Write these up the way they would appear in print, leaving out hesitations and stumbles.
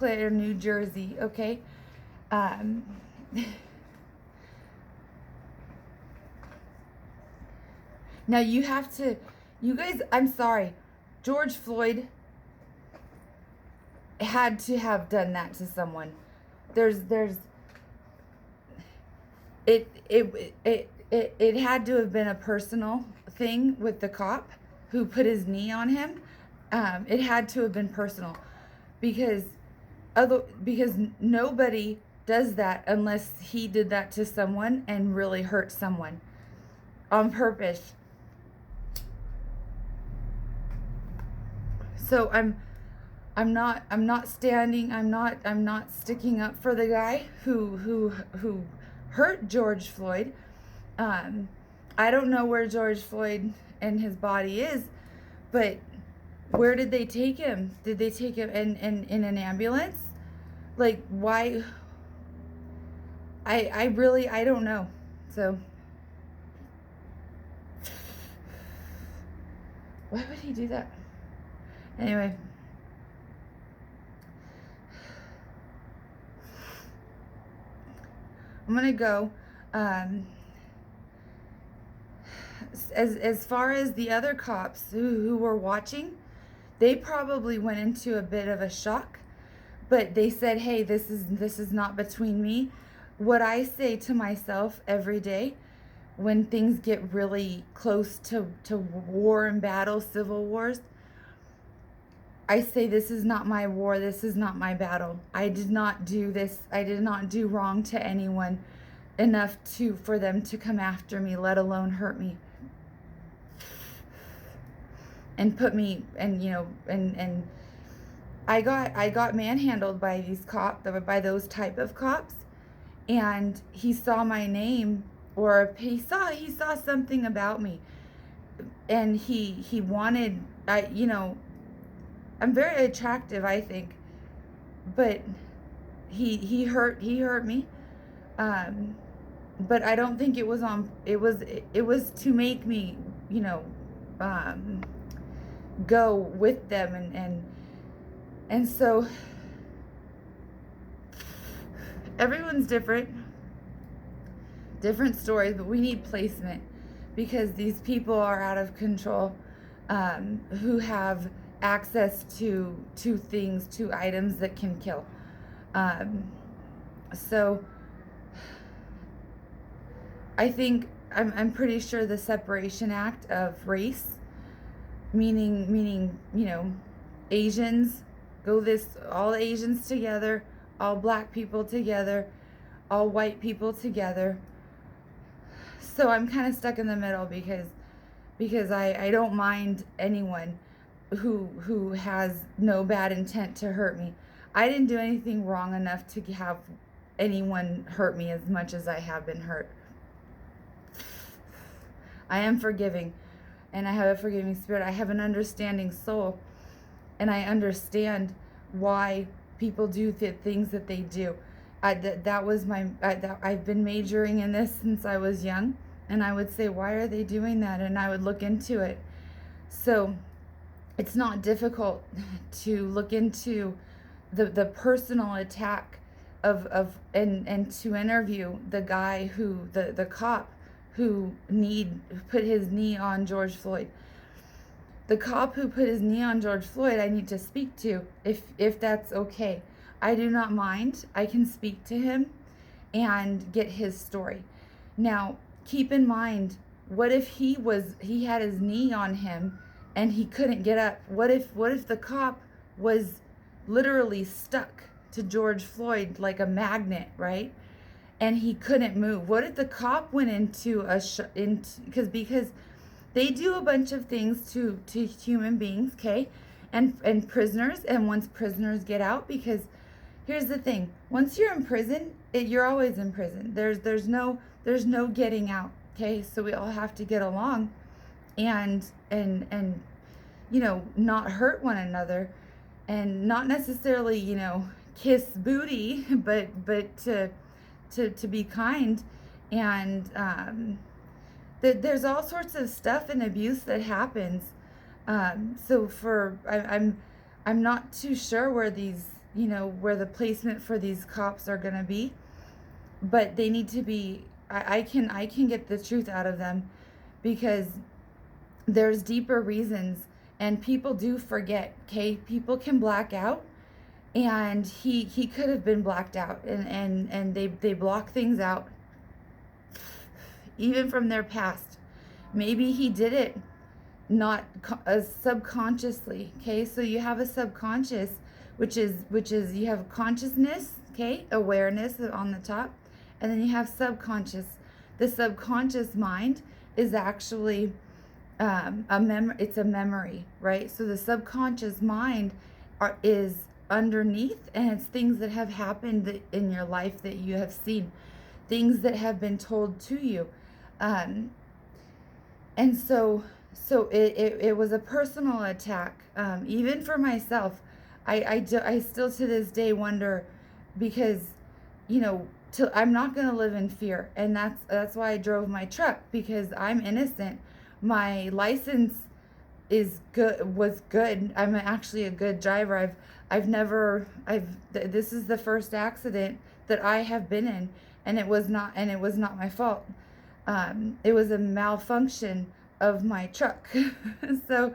Claire, New Jersey, okay? Um, Now you have to, you guys, I'm sorry. George Floyd had to have done that to someone. There's it had to have been a personal thing with the cop who put his knee on him. It had to have been personal because because nobody does that unless he did that to someone and really hurt someone on purpose. So I'm not standing, I'm not sticking up for the guy who hurt George Floyd. I don't know where George Floyd and his body is, but where did they take him? Did they take him in an ambulance? Like, why? I really, I don't know. So why would he do that? Anyway. I'm gonna go. As far as the other cops who were watching, they probably went into a bit of a shock, but they said, "Hey, this is not between me." What I say to myself every day when things get really close to war and battle, civil wars, I say, this is not my war, this is not my battle. I did not do this, I did not do wrong to anyone enough for them to come after me, let alone hurt me. And put me, and and I got manhandled by those type of cops, and he saw my name, or he saw something about me, and he wanted, I'm very attractive, I think, but he hurt me, but I don't think it was to make me, go with them, and so everyone's different stories, but we need placement because these people are out of control, who have access to things, to items that can kill. So I think I'm pretty sure the Separation Act of race, meaning Asians, all Asians together, all black people together, all white people together. So I'm kind of stuck in the middle because I don't mind anyone who has no bad intent to hurt me. I didn't do anything wrong enough to have anyone hurt me as much as I have been hurt. I am forgiving, and I have a forgiving spirit. I have an understanding soul, and I understand why people do the things that they do. That was I've been majoring in this since I was young, and I would say, why are they doing that? And I would look into it. So it's not difficult to look into the personal attack and to interview the guy the cop who put his knee on George Floyd. The cop who put his knee on George Floyd, I need to speak to, if that's okay. I do not mind. I can speak to him and get his story. Now, keep in mind, what if he had his knee on him and he couldn't get up? What if the cop was literally stuck to George Floyd like a magnet, right? And he couldn't move. What if the cop went into because they do a bunch of things to human beings, okay, and prisoners, and once prisoners get out, because here's the thing: once you're in prison, you're always in prison. There's no getting out, okay? So we all have to get along, and not hurt one another, and not necessarily kiss booty, but to be kind, and there's all sorts of stuff and abuse that happens. So I'm not too sure where these you know, where the placement for these cops are going to be, but they need to be, I can get the truth out of them, because there's deeper reasons, and people do forget. Okay, people can black out, and he could have been blacked out, and they block things out even from their past. Maybe he did it not subconsciously. Okay, so you have a subconscious, which is you have consciousness, okay, awareness on the top, and then you have subconscious. The subconscious mind is actually it's a memory, right? So the subconscious mind is underneath, and it's things that have happened in your life that you have seen, things that have been told to you, and so it was a personal attack, even for myself. I still to this day wonder, because, you know, I'm not going to live in fear, and that's why I drove my truck, because I'm innocent. My license was good. I'm actually a good driver. This is the first accident that I have been in, and it was not my fault. It was a malfunction of my truck. So,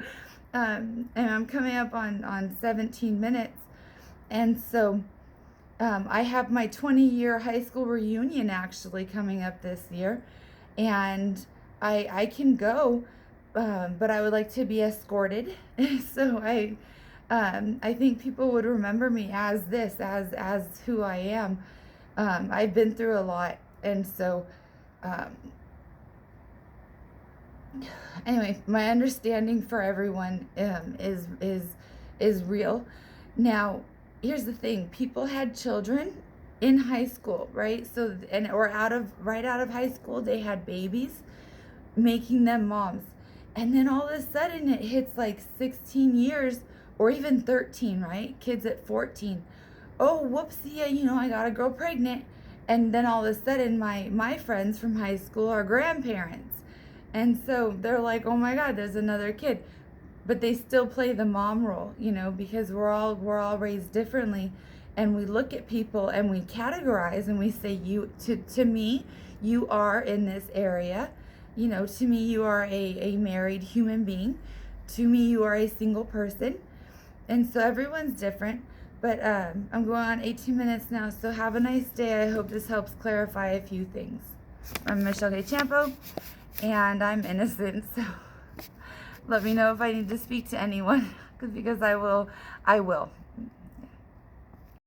and I'm coming up on 17 minutes. And so, I have my 20-year high school reunion actually coming up this year, and I can go, but I would like to be escorted. So I think people would remember me as who I am. I've been through a lot, and so anyway, my understanding for everyone is real. Now, here's the thing: people had children in high school, right? So, or right out of high school, they had babies, making them moms, and then all of a sudden it hits like 16 years or even 13, right? Kids at 14. Oh, whoopsie! You know, I got a girl pregnant, and then all of a sudden, my friends from high school are grandparents. And so they're like, oh my God, there's another kid. But they still play the mom role, you know, because we're all raised differently. And we look at people and we categorize, and we say, to me, you are in this area. You know, to me, you are a married human being. To me, you are a single person. And so everyone's different. But I'm going on 18 minutes now, so have a nice day. I hope this helps clarify a few things. I'm Michelle K. Champo, and I'm innocent, so let me know if I need to speak to anyone, because I will.